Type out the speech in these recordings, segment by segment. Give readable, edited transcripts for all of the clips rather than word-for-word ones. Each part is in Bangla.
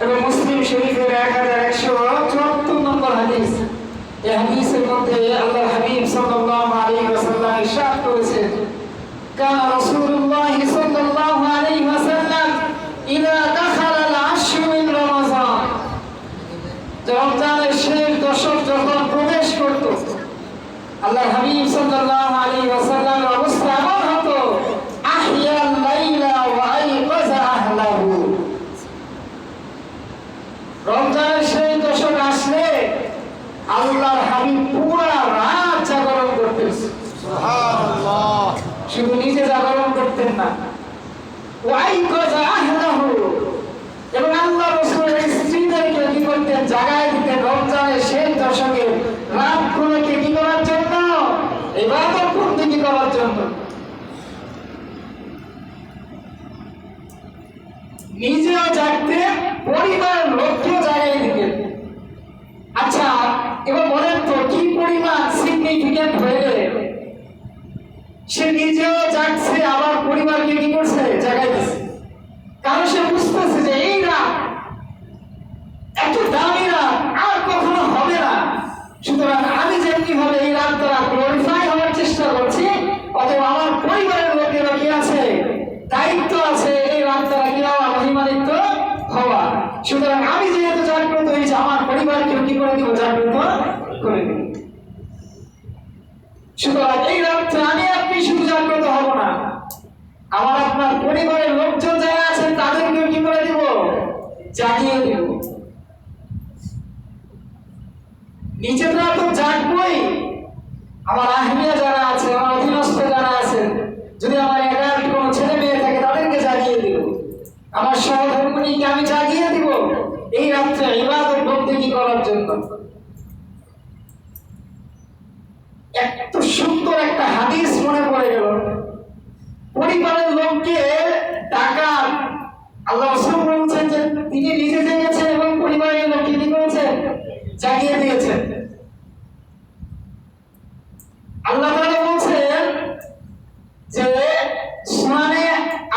এবং মুসলিম শরীফের 1174 নম্বর হাদিস। এই হাদিসের মধ্যে আল্লাহর হাবিব সাল্লাল্লাহু আলাইহি ওয়াসাল্লাম ইরশাদ করেছেন, কানা রাসূলুল্লাহ সাল্লাল্লাহু আলাইহি ওয়াসাল্লাম ইযা দাখালা আল-আশর মিন রমাযান, রমজানের শেষ দশক যখন প্রবেশ করত, আল্লাহর হাবিব সাল্লাল্লাহু আলাইহি ওয়াসাল্লামের অবস্থা এমন হতো, আহিয়াল লাইলা ওয়া আইকাযা আহলাহু। রমজানের শেষ দশক আসলে আল্লাহর হাবিব পুরা রাত জাগরণ করতেন। সুবহানাল্লাহ। শুধু নিজে জাগরণ করতেন না, ওয়া আইকাযা আহলাহু, এবং আল্লাহ রাসূলের স্ত্রীদেরকে কি করতেন? জাগায় দিতেন। রমজানের শেষ দশকে রাতগুলোকে কি করার জন্য? ইবাদত বন্দেগী করার জন্য। নিজেও জাগতেন, পরিবারের লোককেও জাগাই দিতেন। আচ্ছা, এবার বলেন তো কি পরিমাণ সিগনিফিকেন্ট হয়ে গেলে সে নিজেও জাগছে, আবার পরিবারকে কি করছে? জাগাই দিচ্ছে। কারণ সে বুঝতেছে যে এই রাত এত দামি রাত আর কখনো হবে না, সুতরাং আমি যেমনি হবে এই রাত দ্বারা গ্লোরিফাই হওয়ার চেষ্টা করছি, অথবা আমার পরিবারের লোকেরা কি আছে? দায়িত্ব আছে এই রাত দ্বারা কি হওয়া? মহিমান্বিত হওয়া। সুতরাং আমি যেহেতু জাগ্রত হয়েছি, আমার পরিবারকেও কি করে দিব? জাগ্রত করে দিব। সুতরাং এই রাত্রে আমি আপনি শুধু জাগ্রত হব না, আমার আপনার পরিবারের লোকজন যারা আছেন তাদেরকেও কি করে দিব? জাগিয়ে দিব। নিজেরা তো জাগবই, আমার আহমিয়া যারা আছে, আমার অধীনস্থ যারা আছেন, যদি আমার এলাকার কোনো ছেলে মেয়ে থাকে তাদেরকে জাগিয়ে দিব, আমার সহধর্মিণীকে আমি জাগিয়ে দিব এই রাত্রে ইবাদত বন্দেগী করার জন্য। এত সুন্দর একটা হাদিস মনে পড়ে গেল, পরিবারের লোককে ডাকার আল্লাহ রাসূল বলেছেন যে তিনি নিজে জেগেছেন এবং পরিবারের লোককে কি করেছেন? জাগিয়ে দিয়েছেন। আল্লাহ তাআলা বলেছেন যে সুনানে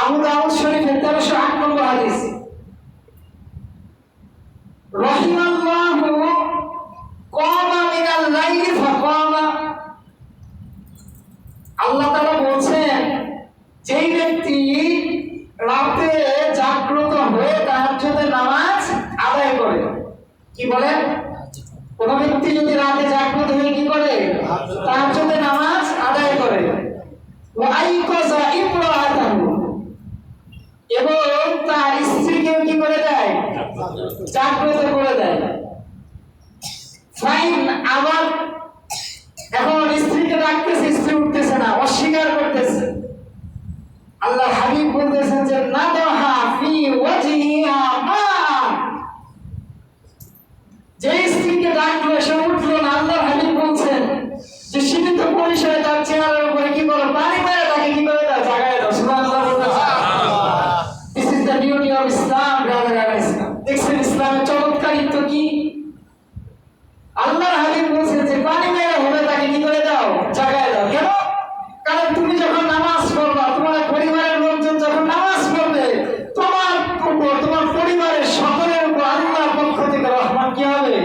আবু দাউদ শরীফের 1308 নম্বর হাদিস, রাহিমাল্লাহু কামা মিনাল লাইলি ফাকামা। আল্লাহ তাআলা বলেছেন যেই ব্যক্তি রাতে জাগ্রত হয়ে তাহাজ্জুদের নামাজ আদায় করে। কি বলেন? কোন ব্যক্তি যদি রাতে জাগ্রত হয়ে কি করে? তাহাজ্জুদের নামাজ আদায় করে। ওয়া আইকাযা ইমরাআতাহু, এবং তার স্ত্রীকে কি করে দেয়? জাগ্রত করে দেয়। ফাইন, আবার এখন স্ত্রীকে ডাকতেছে, স্ত্রী উঠতেছে না, অস্বীকার করতেছে। আল্লাহ হাবিব বলতেছেন যে নাদাহা ফি ওয়াজহিহা মা, যে স্ত্রীকে ডাকলো সে উঠলো না, আল্লাহ হাবিব বলছেন যে সীমিত পরিসরে তার চেহারার উপরে কি করো? পানি মেরে তাকে কি করে দাও? জাগায় দাও। সুবহানাল্লাহ। This is the beauty of Islam, brother and ইসলাম। দেখছেন ইসলামের চমৎকারিত্ব কি? আল্লাহ হাবিব বলছেন যে পানি মেরে হবে তাকে কি করে দাও? জাগায় দাও। কেন? কারণ তুমি যখন নামাজ পড়বা, তোমার পরিবারের লোকজন যখন নামাজ পড়বে, তোমার উপর, তোমার পরিবারের সকলের উপর আল্লাহর পক্ষ থেকে রহমত কি হবে?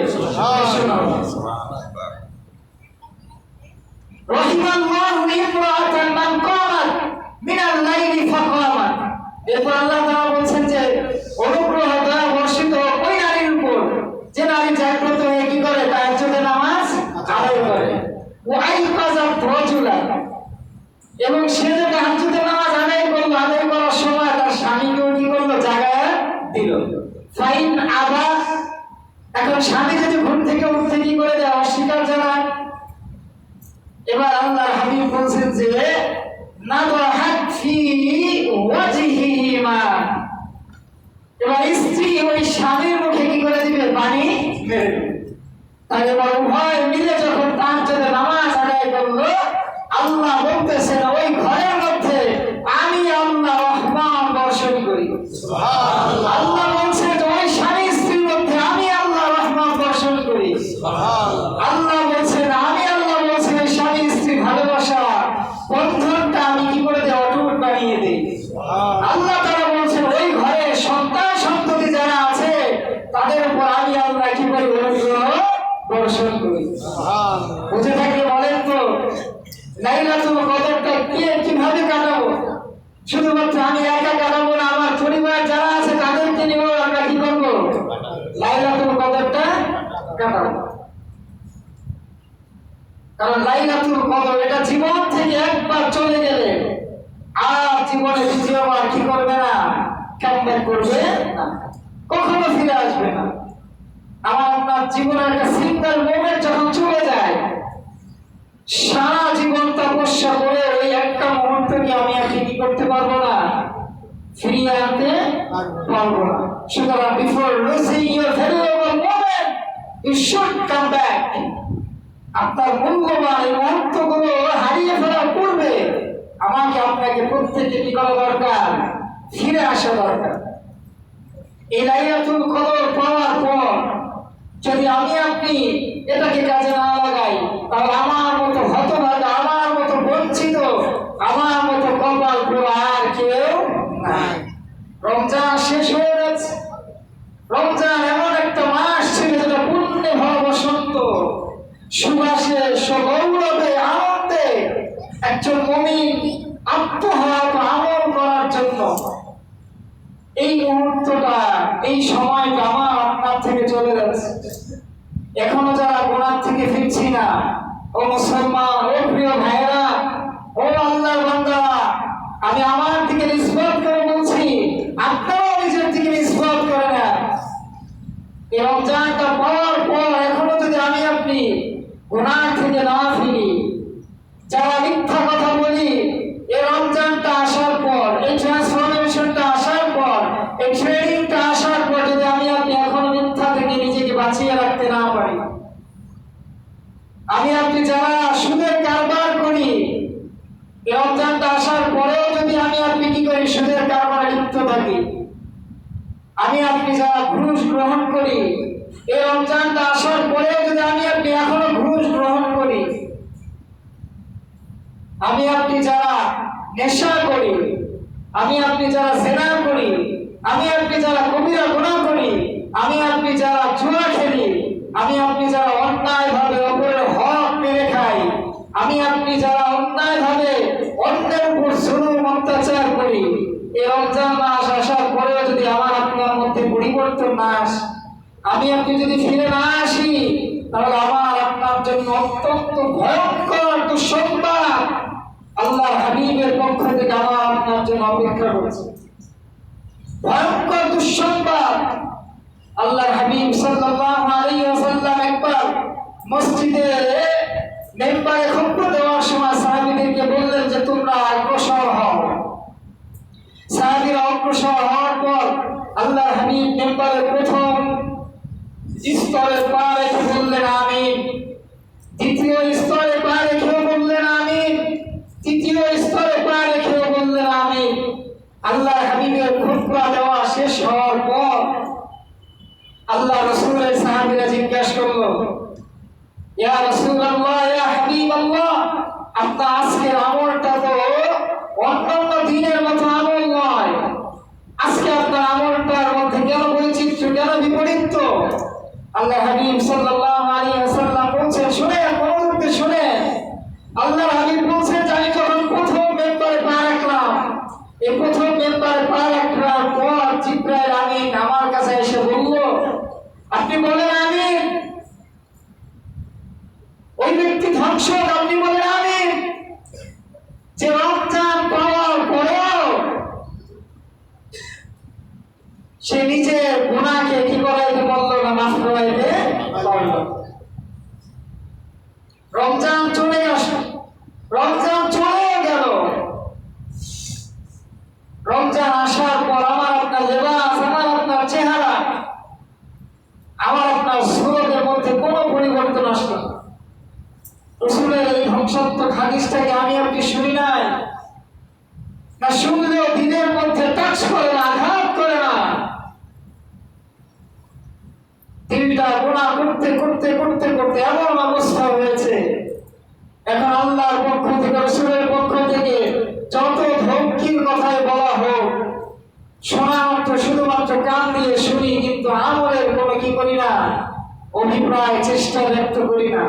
রাহিমাল্লাহু ইমরাআতান মান কামাত মিনাল লাইলি ফাকামাত। এরপর আল্লাহ তাআলা বলেন যে অনুগ্রহ দয়া বর্ষিত ওই নারীর উপর যে নারী জাগ্রত হয়ে কি করে? তাহাজ্জুদের নামাজ আদায় করে। ওয়া আইকাযাত রাজুলা, এবং সে যে তাহাজ্জুদের নামাজ আদায় করলো, আদায় করার সময় তার স্বামীকেও কি করলো? জাগায় দিল। ফাইন আবা, এখন স্বামী যদি ঘুম থেকে উঠতে কি করে দেয়? অস্বীকার জানায়। এবার আল্লাহর হাবিব বলছেন যে নাদাহাত ফি ওয়াজহিহিমা, এবার স্ত্রী ওই স্বামীর মুখে কি করে দিবে? পানি মেরে দিবে। তাহলে এবার উভয় মিলে যখন তাহাজ্জুদের নামাজ আদায় করলো, আল্লাহ বলতেছেন ওই ঘরের মধ্যে আমি আল্লাহ রহমান বর্ষণ করি। সুবহানাল্লাহ। আল্লাহ বলছেন যে ওই স্বামী স্ত্রীর মধ্যে আমি আল্লাহ রহমান বর্ষণ করি। সুবহানাল্লাহ। আল্লাহ বলছেন, আমি আল্লাহ বলছেন ওই স্বামী স্ত্রী ভালোবাসা বন্ধনটা আমি কি করে দেই? অটুট বানিয়ে দেই। সুবহানাল্লাহ। আল্লাহ তাআলা বলছেন ওই ঘরে সন্তান সন্ততি যারা আছে করি, অনুগ্রহ বর্ষণ করি। বুঝে থাকলে বলেন তো লাইলাতুল কদরটা কিভাবে কাটাবো? শুধুমাত্র আমি একা কাটাবো না, আমার পরিবার যারা আছে তাদেরকে নিয়েও আমরা কি করবো? লাইলাতুল কদরটা কাটাবো। কারণ লাইলাতুল কদর এটা জীবন থেকে একবার চলে গেলে আর জীবনে দ্বিতীয়বার কি করবে না, কামব্যাক করবে না, কখনো ফিরে আসবে না। আমার আপনার জীবনের একটা সিঙ্গেল মোমেন্ট যখন চলে যায়, সারা জীবন তপস্যা করে ওই একটা মুহূর্তকে আমি আপনি কি করতে পারবো না, ফিরিয়ে আনতে পারবো না। সুতরাং before losing your valuable moment you should come back. আপনার মূল্যবান এই মুহূর্তগুলো হারিয়ে ফেলার পূর্বে আমাকে আপনাকে প্রত্যেকে কি করা দরকার, ফিরে আসা দরকার। এই লাইলাতুল কদর পাওয়ার পর যদি আমি আপনি এটাকে কাজে না লাগাই, তাহলে আমার মতো হতভাগা, আমার মতো বঞ্চিত, আমার মতো কপাল পোড়া আর কেউ নাই। রমজান শেষ হয়ে যাচ্ছে। রমজান এমন একটা মাস ছিল যেটা পুণ্যে ভরা বসন্ত, সুবাসে সগৌরবে আনন্দে একজন মুমিন আত্মহাত আমল করার জন্য এই মুহূর্তটা, এই সময়টা আমার আপনার থেকে চলে যাচ্ছে। এখনো যারা গুনাহ থেকে ফিরছি না, ও মুসলমান, ও প্রিয় ভাইরা, ও আল্লাহর বান্দারা, আমি আমার দিকে নিসবত করে বলছি, আপনারাও নিজের দিকে নিসবত করে না। এই রমজানটা পাওয়ার পর এখনো যদি আমি আপনি গুনাহ থেকে না ফিরি, যারা মিথ্যা কথা বলি, এই রমজানটা আসার পর, এই ট্রান্সফরমেশনটা আসার পর, এই ট্রেনিংটা আসার পর যদি আমি আপনি এখনো মিথ্যা থেকে নিজেকে বাঁচিয়ে রাখতে না পারি, আমি আপনি যারা সুদের কারবার করি, এই রমজানটা আসার পরেও যদি আমি আপনি কি করি, সুদের কারবারে লিপ্ত থাকি, আমি আপনি যারা ঘুষ গ্রহণ করি, এই রমজানটা আসার পরেও যদি আমি আপনি এখনো ঘুষ গ্রহণ করি, আমি আপনি যারা নেশা করি, আমি আপনি যারা জেনা করি, আমি আপনি যারা কবিরা গুনাহ করি, আমি আপনি যারা জুয়া খেলি, আমি আপনি যারা অন্যায় ভাবে অপরের হক মেরে খাই, আমি আপনি যারা অন্যায় ভাবে অন্যের উপর জুলুম অত্যাচার করি, এই রমজান মাস আসার পরেও যদি আমার আপনার মধ্যে পরিবর্তন না আসে, আমি আপনি যদি ফিরে না আসি, তাহলে আমার আপনার জন্য অত্যন্ত ভয়ঙ্কর দুঃসংবাদ আল্লাহর হাবিবের পক্ষ থেকে আমার আপনার জন্য অপেক্ষা করছে। ভয়ঙ্কর দুঃসংবাদ। আল্লাহর হাবিব সাল্লাল্লাহু আলাইহি ওয়াসাল্লাম একবার মসজিদে মেম্বারে খুতবা দেওয়ার সময় সাহাবীদেরকে বললেন যে তোমরা অগ্রসর হও। সাহাবীরা অগ্রসর হওয়ার পর আল্লাহর হাবিব মেম্বারের প্রথম স্তরে পা রেখে বললেন আমিন, দ্বিতীয় স্তরে পা রেখে বললেন আমিন, তৃতীয় স্তরে পা রেখে বললেন আমিন। আল্লাহর হাবিবের খুতবা দেওয়া শেষ হওয়ার পর আল্লাহ রাসূলের সাহাবীরা জিজ্ঞাসা করলো, ইয়া রাসূলুল্লাহ, ইয়া হাবিবাল্লাহ, আপনার আজকের আমলটা তো অন্যান্য দিনের মতো আমল নয়, আজকে আপনার আমলটার মধ্যে কেন বৈচিত্র্য, কেন বিপরীত? আল্লাহ হাবিব সাল্লাল্লাহু আলাইহি ওয়াসাল্লাম বলছেন, শুনেন, মনোযোগ দিয়ে শুনেন। আল্লাহর হাবিব বলছেন যে আমি যখন প্রথম মেম্বারে পা রাখলাম, এই প্রথম মেম্বারে পা রাখার পর জিবরাইল আমিন আমার কাছে এসে বলল, আপনি বলেন আমিন। ওই ব্যক্তি ধ্বংস, আপনি বলেন আমিন। যে রমজান পাওয়ার পরেও সে নিজের গুনাহকে কি করাইতে পারল না, মাফ করাইতে পারল। রমজান চলে আসলো, রমজান চলে গেল। রমজান আসার পর আমার আপনার লেবাস, আমার আপনার চেহারা, আমার আপনার সুরতের মধ্যে কোনো পরিবর্তন আসলো না। রাসূলের এই ধ্বংসাত্মক হাদিসটাকে আমি আপনি শুনি নাই, না শুনলেও দিনের মধ্যে টাচ করে না, আঘাত করে না। দিনটা গুনাহ করতে করতে করতে করতে এমন অবস্থা হয়েছে, এখন আল্লাহর পক্ষ থেকে, রাসূলের পক্ষ থেকে যত ধমকির কথাই বলা হোক, শোনা মাত্র শুধুমাত্র কান দিয়ে শুনি, কিন্তু আমলের কোনো কি করি না, অভিপ্রায় চেষ্টা ব্যক্ত করি না,